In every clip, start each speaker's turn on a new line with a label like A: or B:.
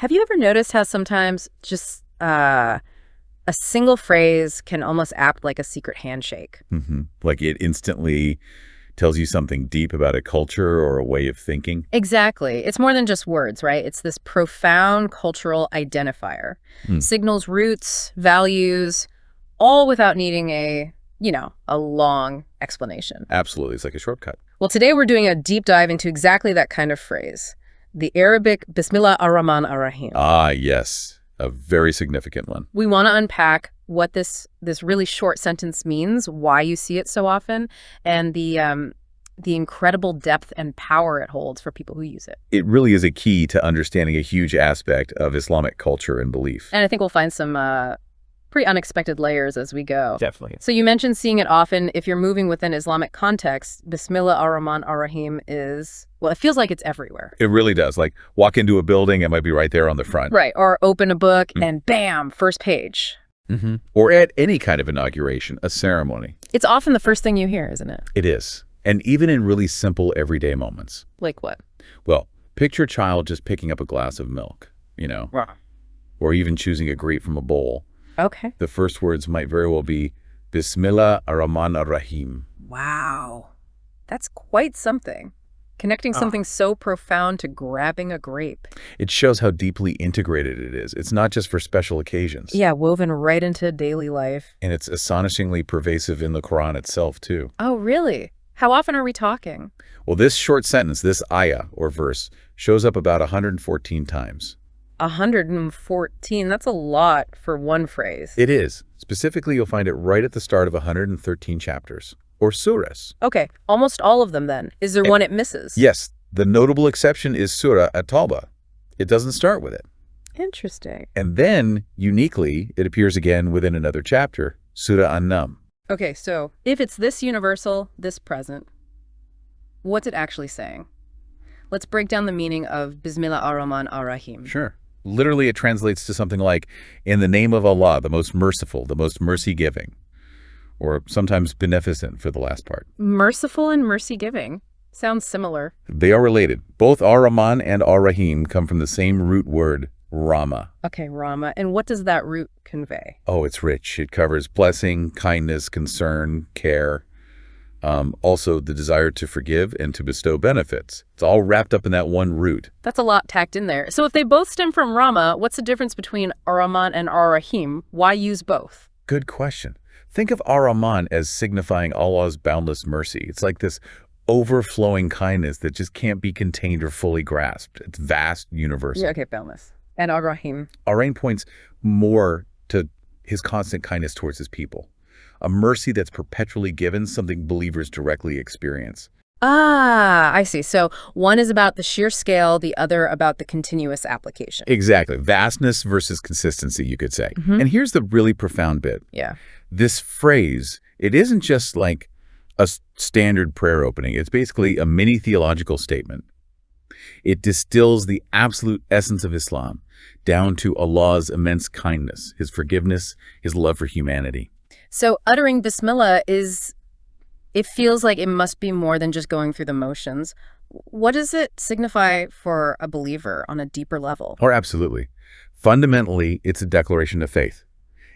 A: Have you ever noticed how sometimes just a single phrase can almost act like a secret handshake?
B: Like it instantly tells you something deep about a culture or a way of thinking.
A: Exactly. It's more than just words, right? It's this profound cultural identifier. Signals roots, values, all without needing a long explanation.
B: Absolutely. It's like a shortcut.
A: Well, today we're doing a deep dive into exactly that kind of phrase. The Arabic Bismillah ar-Rahman ar-Rahim.
B: Ah, yes. A very significant one.
A: We want to unpack what this really short sentence means, why you see it so often, and the incredible depth and power it holds for people who use it.
B: It really is a key to understanding a huge aspect of Islamic culture and belief.
A: And I think we'll find some pretty unexpected layers as we go.
B: Definitely.
A: So you mentioned seeing it often. If you're moving within Islamic context, Bismillah ar-Rahman ar-Rahim is, well, it feels like it's everywhere.
B: It really does. Like walk into a building, it might be right there on the front.
A: Right. Or open a book and bam, first page.
B: Or at any kind of inauguration, a ceremony.
A: It's often the first thing you hear, isn't it?
B: It is. And even in really simple everyday moments.
A: Like what?
B: Well, picture a child just picking up a glass of milk, or even choosing a grape from a bowl.
A: Okay.
B: The first words might very well be Bismillah ar-Rahman ar-Rahim.
A: Wow. That's quite something. Connecting something so profound to grabbing a grape.
B: It shows how deeply integrated it is. It's not just for special occasions.
A: Yeah, woven right into daily life.
B: And it's astonishingly pervasive in the Quran itself, too.
A: Oh, really? How often are we talking?
B: Well, this short sentence, this ayah or verse, shows up about 114 times.
A: 114, that's a lot for one phrase.
B: It is. Specifically, you'll find it right at the start of 113 chapters, or surahs.
A: Okay, almost all of them then. Is there one it misses?
B: Yes, the notable exception is surah at-Tawbah. It doesn't start with it.
A: Interesting.
B: And then, uniquely, it appears again within another chapter, surah an-Naml.
A: Okay, so if it's this universal, this present, what's it actually saying? Let's break down the meaning of Bismillah ar-Rahman ar-Rahim.
B: Sure. Literally, it translates to something like, in the name of Allah, the most merciful, the most mercy-giving, or sometimes beneficent for the last part.
A: Merciful and mercy-giving. Sounds similar.
B: They are related. Both ar-Rahman and ar-Rahim come from the same root word, Rama.
A: Okay, Rama. And what does that root convey?
B: Oh, it's rich. It covers blessing, kindness, concern, care. Also, the desire to forgive and to bestow benefits. It's all wrapped up in that one root.
A: That's a lot tacked in there. So if they both stem from Rama, what's the difference between ar-Rahman and ar-Rahim? Why use both?
B: Good question. Think of ar-Rahman as signifying Allah's boundless mercy. It's like this overflowing kindness that just can't be contained or fully grasped. It's vast, universal.
A: Yeah, okay, boundless. And ar-Rahim?
B: Ar-Rahim points more to his constant kindness towards his people. A mercy that's perpetually given, something believers directly experience.
A: Ah, I see. So one is about the sheer scale, the other about the continuous application.
B: Exactly. Vastness versus consistency, you could say. And here's the really profound bit.
A: Yeah.
B: This phrase, it isn't just like a standard prayer opening. It's basically a mini theological statement. It distills the absolute essence of Islam down to Allah's immense kindness, his forgiveness, his love for humanity.
A: So uttering Bismillah it feels like it must be more than just going through the motions. What does it signify for a believer on a deeper level?
B: Or absolutely. Fundamentally, it's a declaration of faith.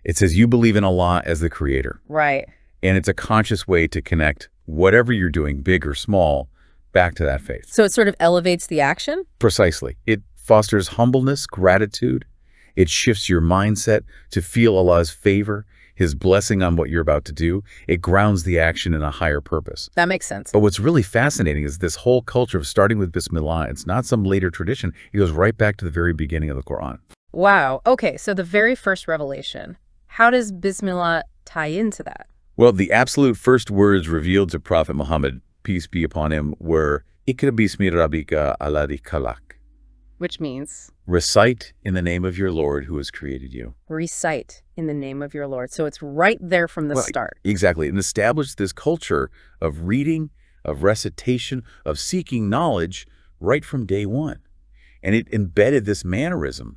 B: It says you believe in Allah as the creator.
A: Right.
B: And it's a conscious way to connect whatever you're doing, big or small, back to that faith.
A: So it sort of elevates the action?
B: Precisely. It fosters humbleness, gratitude. It shifts your mindset to feel Allah's favor, his blessing on what you're about to do. It grounds the action in a higher purpose.
A: That makes sense.
B: But what's really fascinating is this whole culture of starting with Bismillah. It's not some later tradition. It goes right back to the very beginning of the Quran.
A: Wow. Okay, so the very first revelation. How does Bismillah tie into that?
B: Well, the absolute first words revealed to Prophet Muhammad, peace be upon him, were Ikra bismi rabbika alladhi khalaq.
A: Which means?
B: Recite in the name of your Lord who has created you.
A: Recite in the name of your Lord. So it's right there from the start.
B: Exactly. And established this culture of reading, of recitation, of seeking knowledge right from day one. And it embedded this mannerism.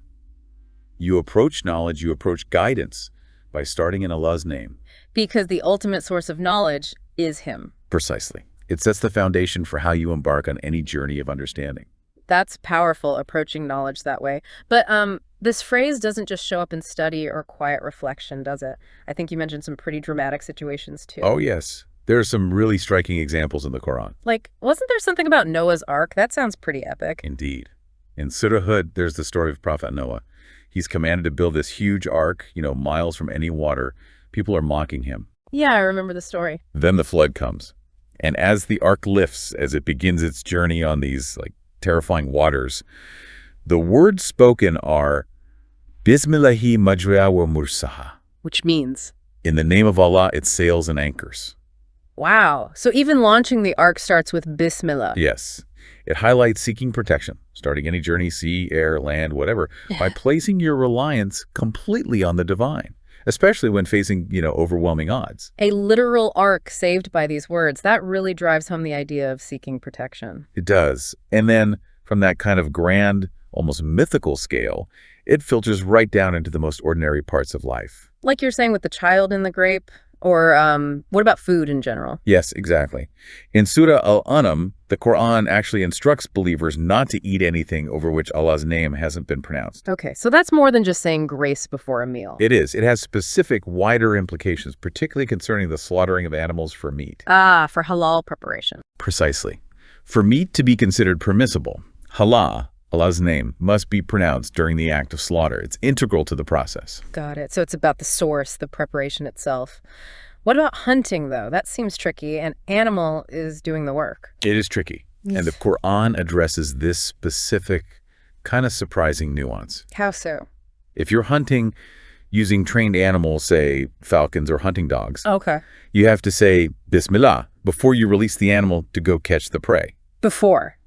B: You approach knowledge, you approach guidance by starting in Allah's name.
A: Because the ultimate source of knowledge is him.
B: Precisely. It sets the foundation for how you embark on any journey of understanding.
A: That's powerful, approaching knowledge that way. But this phrase doesn't just show up in study or quiet reflection, does it? I think you mentioned some pretty dramatic situations too.
B: Oh, yes. There are some really striking examples in the Quran.
A: Like, wasn't there something about Noah's Ark? That sounds pretty epic.
B: Indeed. In Surah Hud, there's the story of Prophet Noah. He's commanded to build this huge ark, miles from any water. People are mocking him.
A: Yeah, I remember the story.
B: Then the flood comes. And as the ark lifts, as it begins its journey on these terrifying waters, the words spoken are Bismillahi majriha wa mursaha.
A: Which means?
B: In the name of Allah, it sails and anchors.
A: Wow. So even launching the ark starts with Bismillah.
B: Yes. It highlights seeking protection, starting any journey, sea, air, land, whatever, by placing your reliance completely on the divine, especially when facing, overwhelming odds.
A: A literal ark saved by these words. That really drives home the idea of seeking protection.
B: It does. And then from that kind of grand, almost mythical scale, it filters right down into the most ordinary parts of life.
A: Like you're saying with the child in the grape, or what about food in general?
B: Yes, exactly. In Surah Al-An'am, the Quran actually instructs believers not to eat anything over which Allah's name hasn't been pronounced.
A: Okay, so that's more than just saying grace before a meal.
B: It is. It has specific, wider implications, particularly concerning the slaughtering of animals for meat.
A: Ah, for halal preparation.
B: Precisely. For meat to be considered permissible, halal, Allah's name, must be pronounced during the act of slaughter. It's integral to the process.
A: Got it. So it's about the source, the preparation itself. What about hunting, though? That seems tricky. An animal is doing the work.
B: It is tricky. And the Quran addresses this specific, kind of surprising nuance.
A: How so?
B: If you're hunting using trained animals, say falcons or hunting dogs,
A: okay,
B: you have to say Bismillah before you release the animal to go catch the prey.
A: Before,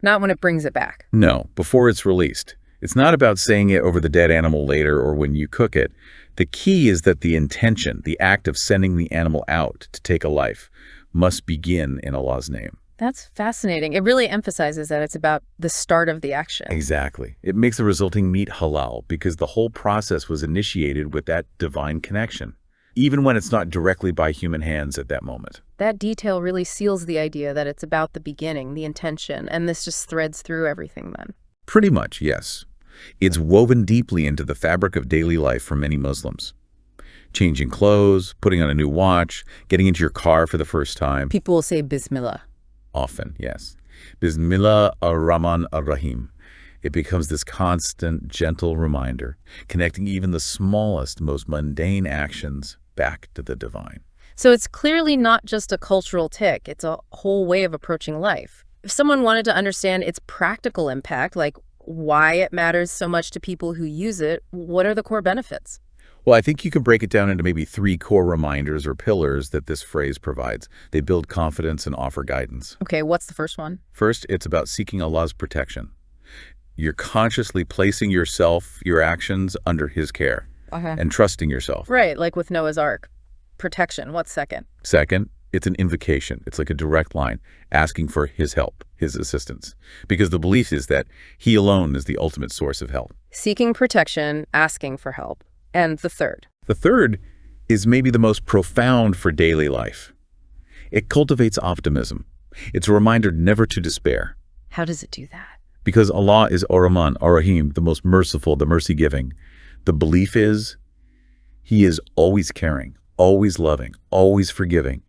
A: not when it brings it back.
B: No, before it's released. It's not about saying it over the dead animal later or when you cook it. The key is that the intention, the act of sending the animal out to take a life, must begin in Allah's name.
A: That's fascinating. It really emphasizes that it's about the start of the action.
B: Exactly. It makes the resulting meat halal because the whole process was initiated with that divine connection, even when it's not directly by human hands at that moment.
A: That detail really seals the idea that it's about the beginning, the intention, and this just threads through everything then.
B: Pretty much, yes. It's woven deeply into the fabric of daily life for many Muslims. Changing clothes, putting on a new watch, getting into your car for the first time.
A: People will say Bismillah.
B: Often, yes. Bismillah, ar-Rahman, ar-Rahim. It becomes this constant, gentle reminder, connecting even the smallest, most mundane actions back to the divine.
A: So it's clearly not just a cultural tick. It's a whole way of approaching life. If someone wanted to understand its practical impact, like why it matters so much to people who use it, what are the core benefits?
B: Well, I think you can break it down into maybe 3 core reminders or pillars that this phrase provides. They build confidence and offer guidance.
A: Okay, what's the first one?
B: First, it's about seeking Allah's protection. You're consciously placing yourself, your actions, under His care and trusting yourself.
A: Right, like with Noah's Ark. Protection. What's second?
B: Second, it's an invocation. It's like a direct line asking for His help, His assistance, because the belief is that He alone is the ultimate source of help.
A: Seeking protection, asking for help. And the third?
B: The third is maybe the most profound for daily life. It cultivates optimism. It's a reminder never to despair.
A: How does it do that?
B: Because Allah is ar-Rahman, ar-Rahim, the most merciful, the mercy-giving. The belief is He is always caring, always loving, always forgiving,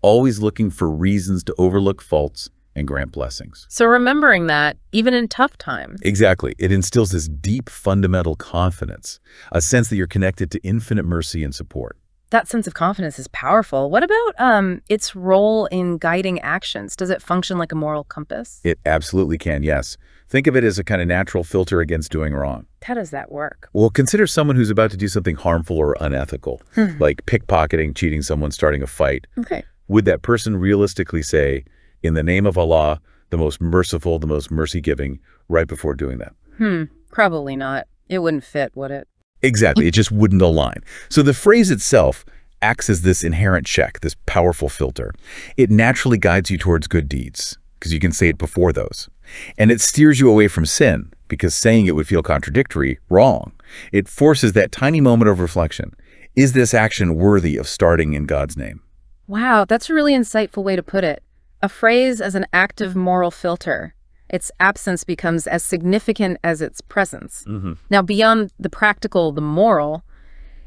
B: always looking for reasons to overlook faults and grant blessings.
A: So remembering that, even in tough times.
B: Exactly. It instills this deep fundamental confidence, a sense that you're connected to infinite mercy and support.
A: That sense of confidence is powerful. What about its role in guiding actions? Does it function like a moral compass?
B: It absolutely can, yes. Think of it as a kind of natural filter against doing wrong.
A: How does that work?
B: Well, consider someone who's about to do something harmful or unethical, like pickpocketing, cheating someone, starting a fight.
A: Okay.
B: Would that person realistically say, in the name of Allah, the most merciful, the most mercy-giving, right before doing that?
A: Probably not. It wouldn't fit, would it?
B: Exactly. It just wouldn't align. So the phrase itself acts as this inherent check, this powerful filter. It naturally guides you towards good deeds, because you can say it before those. And it steers you away from sin, because saying it would feel contradictory, wrong. It forces that tiny moment of reflection. Is this action worthy of starting in God's name?
A: Wow, that's a really insightful way to put it. A phrase as an active moral filter. Its absence becomes as significant as its presence.
B: Mm-hmm.
A: Now, beyond the practical, the moral,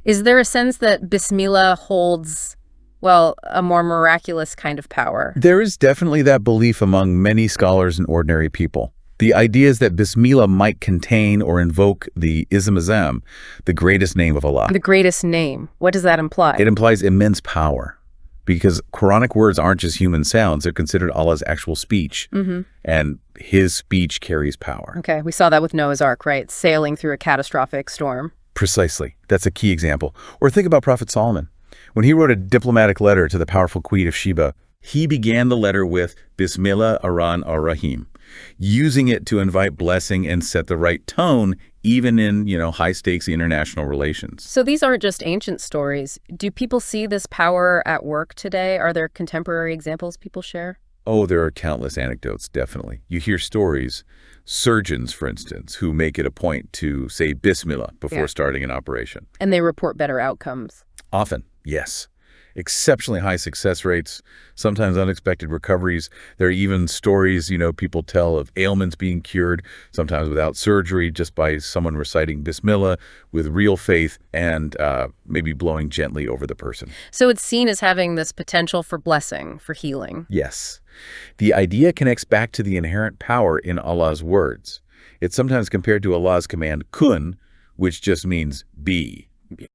A: is there a sense that Bismillah holds, well, a more miraculous kind of power?
B: There is definitely that belief among many scholars and ordinary people. The idea is that Bismillah might contain or invoke the Ism Azam, the greatest name of Allah.
A: The greatest name. What does that imply?
B: It implies immense power, because Quranic words aren't just human sounds. They're considered Allah's actual speech, and his speech carries power.
A: Okay, we saw that with Noah's Ark, right? Sailing through a catastrophic storm.
B: Precisely. That's a key example. Or think about Prophet Solomon. When he wrote a diplomatic letter to the powerful Queen of Sheba, he began the letter with Bismillah ar-Rahim, using it to invite blessing and set the right tone, even in, high-stakes international relations.
A: So these aren't just ancient stories. Do people see this power at work today? Are there contemporary examples people share?
B: Oh, there are countless anecdotes, definitely. You hear stories, surgeons, for instance, who make it a point to say Bismillah before starting an operation.
A: And they report better outcomes.
B: Often, yes. Exceptionally high success rates, sometimes unexpected recoveries. There are even stories, people tell of ailments being cured, sometimes without surgery, just by someone reciting Bismillah with real faith and maybe blowing gently over the person.
A: So it's seen as having this potential for blessing, for healing.
B: Yes. The idea connects back to the inherent power in Allah's words. It's sometimes compared to Allah's command, kun, which just means be.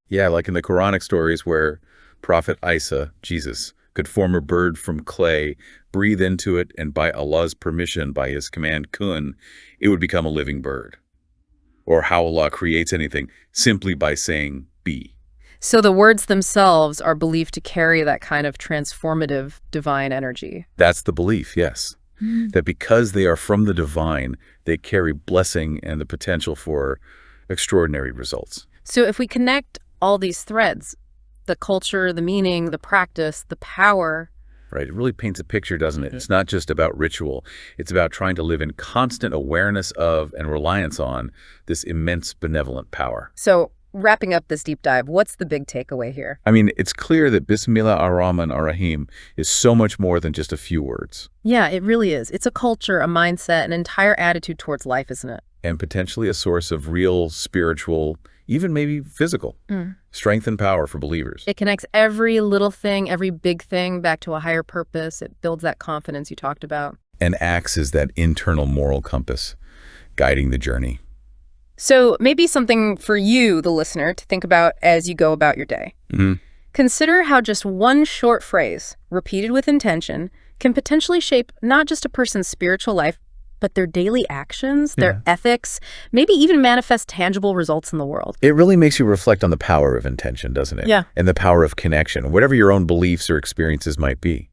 B: Yeah, like in the Quranic stories where Prophet Isa, Jesus, could form a bird from clay, breathe into it, and by Allah's permission, by his command kun, it would become a living bird. Or how Allah creates anything simply by saying be.
A: So the words themselves are believed to carry that kind of transformative divine energy.
B: That's the belief, yes. That because they are from the divine, they carry blessing and the potential for extraordinary results.
A: So if we connect all these threads, the culture, the meaning, the practice, the power.
B: Right. It really paints a picture, doesn't it? It's not just about ritual. It's about trying to live in constant awareness of and reliance on this immense benevolent power.
A: So wrapping up this deep dive, what's the big takeaway here?
B: I mean, it's clear that Bismillah ar-Rahman ar-Rahim is so much more than just a few words.
A: Yeah, it really is. It's a culture, a mindset, an entire attitude towards life, isn't it?
B: And potentially a source of real spiritual, even maybe physical, strength and power for believers.
A: It connects every little thing, every big thing back to a higher purpose. It builds that confidence you talked about.
B: And acts as that internal moral compass, guiding the journey.
A: So maybe something for you, the listener, to think about as you go about your day. Consider how just one short phrase, repeated with intention, can potentially shape not just a person's spiritual life, but their daily actions, their ethics, maybe even manifest tangible results in the world.
B: It really makes you reflect on the power of intention, doesn't it?
A: Yeah.
B: And the power of connection, whatever your own beliefs or experiences might be.